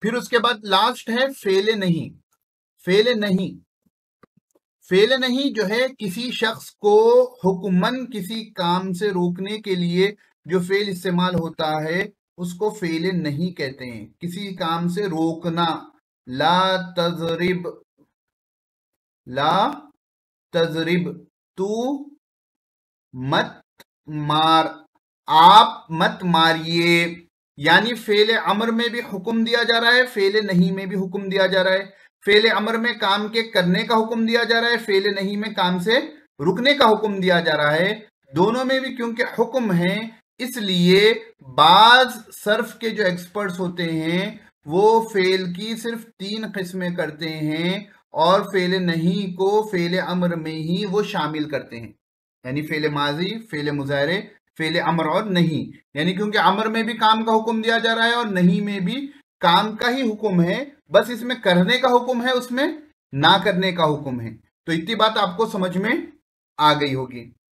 پھر اس کے بعد لاسٹ ہے فعل نہیں. فعل نہیں، فعل نہیں جو ہے کسی شخص کو حکمن کسی کام سے روکنے کے لیے جو فعل استعمال ہوتا ہے اس کو فعل نہیں کہتے ہیں. کسی کام سے روکنا، لا تضرب، لا تضرب، تو مت مار، آپ مت ماریے. یعنی فعل امر میں بھی حکم دیا جا رہا ہے، فعل نہیں میں بھی حکم دیا جا رہا ہے. فعل امر میں کام کے کرنے کا حکم دیا جا رہا ہے، فعل نہیں میں کام سے رکنے کا حکم دیا جا رہا ہے. دونوں میں بھی کیونکہ حکم ہے، اس لیے بعض صرف کے جو ایکسپرٹس ہوتے ہیں وہ فعل کی صرف 3 قسمیں کرتے ہیں اور فعل نہیں کو فعل امر میں ہی وہ شامل کرتے ہیں. یعنی فعل ماضی، فعل مضارع، فعل امر اور نہیں. یعنی کیونکہ امر میں بھی کام کا حکم دیا جا رہا ہے اور نہیں میں بھی کام کا ہی حکم ہے، بس اس میں کرنے کا حکم ہے، اس میں نہ کرنے کا حکم ہے. تو اتنی بات آپ کو سمجھ میں آ گئی ہوگی.